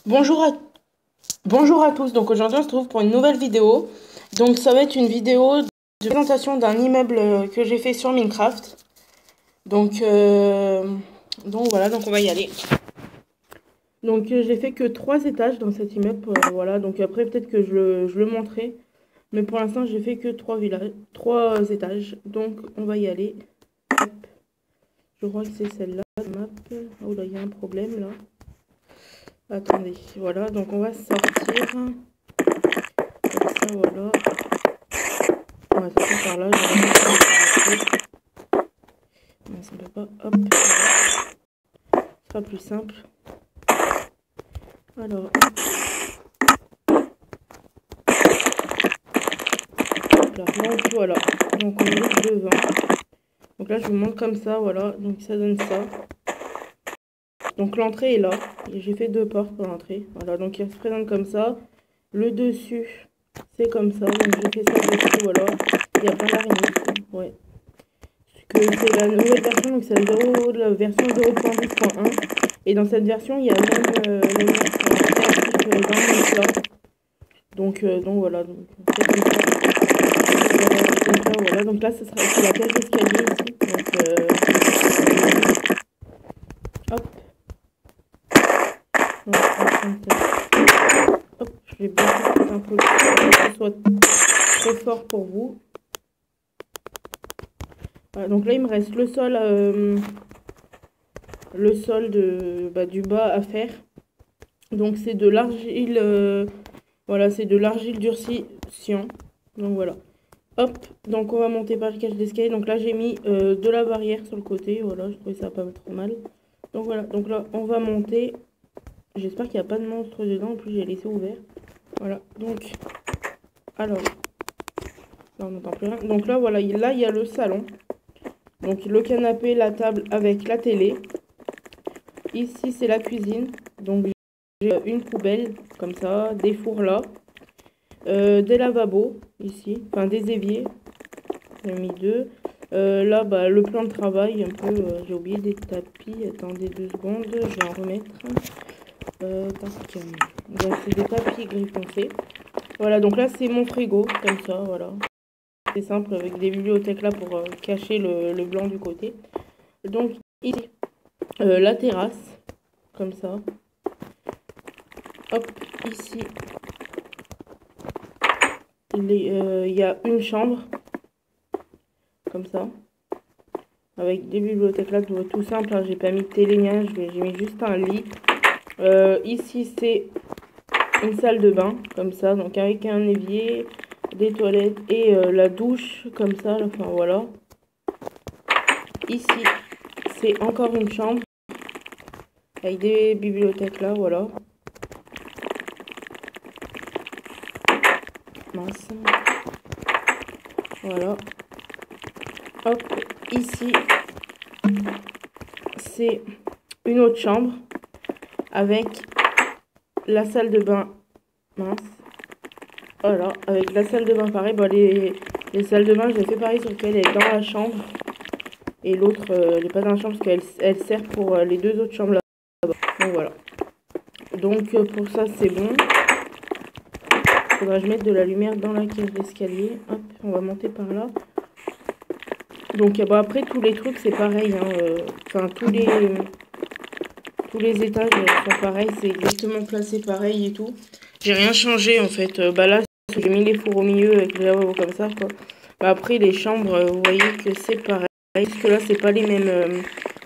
Bonjour à, Bonjour à tous, donc aujourd'hui on se retrouve pour une nouvelle vidéo. Donc ça va être une vidéo de présentation d'un immeuble que j'ai fait sur Minecraft. Donc, voilà, donc on va y aller. Donc j'ai fait que 3 étages dans cet immeuble, voilà, donc après peut-être que je le montrerai. Mais pour l'instant j'ai fait que 3 étages, donc on va y aller. Hop. Je crois que c'est celle-là, la map. Oh là, il y a un problème là. Attendez, voilà, donc on va sortir. Comme ça, voilà. On va sortir par là. Non, ça ne peut pas. Hop. Voilà. Ce sera plus simple. Alors. Là, donc voilà. Donc on est devant. Donc là, je vous montre comme ça, voilà. Donc ça donne ça. Donc l'entrée est là. J'ai fait 2 portes pour l'entrée. Voilà, donc il se présente comme ça. Le dessus, c'est comme ça. Donc j'ai fait ça dessus, voilà. Il y a plein d'araignées. Ouais. Que c'est la nouvelle version, donc c'est la version 0.10.1. Et dans cette version, il y a même les monstres créatifs dans le Minecraft. Donc voilà. Donc là, voilà. Donc là, c'est la cage d'escalier ici. Donc hop. Hop, je vais baisser un peu pour que ce soit trop fort pour vous. Voilà, donc là, il me reste le sol du bas à faire. Donc c'est de l'argile, voilà, c'est de l'argile durcissant. Donc voilà. Hop, donc on va monter par le cage d'escalier. Donc là j'ai mis de la barrière sur le côté. Voilà, je trouvais ça pas trop mal. Donc voilà, donc là on va monter. J'espère qu'il n'y a pas de monstre dedans. En plus j'ai laissé ouvert. Voilà, donc alors là on n'entend plus rien. Donc là voilà, là il y a le salon. Donc le canapé, la table avec la télé. Ici c'est la cuisine. Donc j'ai une poubelle comme ça, des fours là. Des lavabos ici, enfin des éviers, j'ai mis 2. Là, le plan de travail, un peu, j'ai oublié des tapis. Attendez 2 secondes, je vais en remettre. C'est des tapis gris foncé. Voilà, donc là, c'est mon frigo, comme ça, voilà. C'est simple, avec des bibliothèques là pour cacher le blanc du côté. Donc, ici, la terrasse, comme ça. Hop, ici, il y a une chambre. Comme ça, avec des bibliothèques là, tout simple, hein. J'ai pas mis de télé, j'ai mis juste un lit. Ici c'est une salle de bain comme ça, donc avec un évier, des toilettes et la douche comme ça, enfin voilà. Ici c'est encore une chambre avec des bibliothèques là, voilà. Mince. Voilà. Hop, ici c'est une autre chambre avec la salle de bain. Mince. Voilà, avec la salle de bain pareil. Les salles de bain, j'ai fait pareil, sauf qu'elle est dans la chambre. Et l'autre, elle n'est pas dans la chambre parce qu'elle sert pour les 2 autres chambres là-bas. Donc voilà. Donc pour ça, c'est bon. Faudra que je mette de la lumière dans la cage d'escalier. Hop, on va monter par là. Donc après, tous les trucs, c'est pareil. Enfin, tous les étages sont pareils. C'est exactement placé pareil et tout. J'ai rien changé en fait. Là, j'ai mis les fours au milieu avec le lavabo comme ça, quoi. Après, les chambres, vous voyez que c'est pareil. Parce que là, c'est pas les mêmes,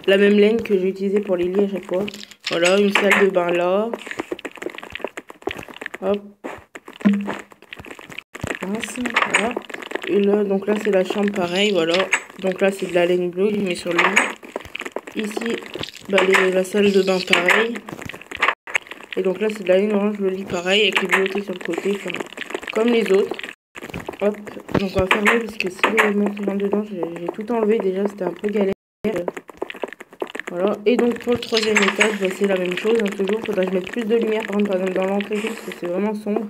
la même laine que j'ai utilisée pour les lits à chaque fois. Voilà, une salle de bain là. Hop. Mince, voilà. Et là, donc là, c'est la chambre pareil, voilà. Donc là, c'est de la laine bleue que je mets sur le lit. Ici, la salle de bain pareil. Et donc là, c'est de la laine orange, le lit pareil, avec les bibliothèques sur le côté, enfin, comme les autres. Hop, donc on va fermer parce que si les monstres rentrent dedans, j'ai tout enlevé déjà, c'était un peu galère. Voilà, et donc pour le 3e étage, c'est la même chose, hein, toujours. Faudra que je mette plus de lumière par exemple dans l'entrée parce que c'est vraiment sombre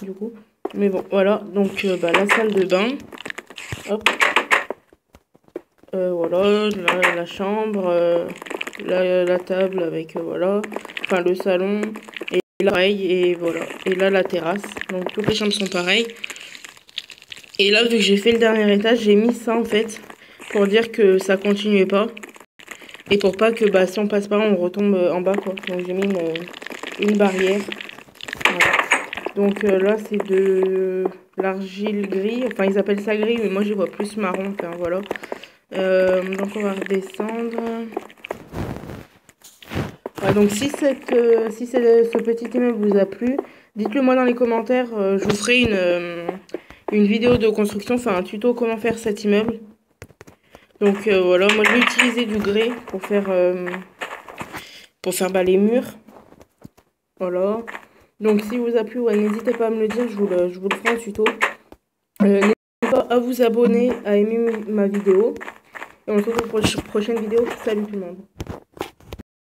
du coup. Mais bon, voilà, donc la salle de bain. Hop. Voilà, la chambre, la table avec voilà, enfin le salon et là, pareil, et voilà. Et là, la terrasse. Donc, toutes les chambres sont pareilles. Et là, vu que j'ai fait le dernier étage, j'ai mis ça, en fait, pour dire que ça continuait pas. Et pour pas que, bah, si on passe par là, on retombe en bas, quoi. Donc, j'ai mis une barrière. Voilà. Donc, là, c'est de l'argile gris. Enfin, ils appellent ça gris, mais moi, je vois plus marron. Enfin, voilà. Donc, on va redescendre. Ouais, donc si ce petit immeuble vous a plu, dites-le moi dans les commentaires. Je vous ferai une vidéo de construction, enfin un tuto comment faire cet immeuble. Donc voilà, moi je vais utiliser du grès pour faire bah, les murs. Voilà. Donc si vous a plu, ouais, n'hésitez pas à me le dire, je vous le ferai en tuto. N'hésitez pas à vous abonner, à aimer ma vidéo. Et on se retrouve pour une prochaine vidéo. Salut tout le monde.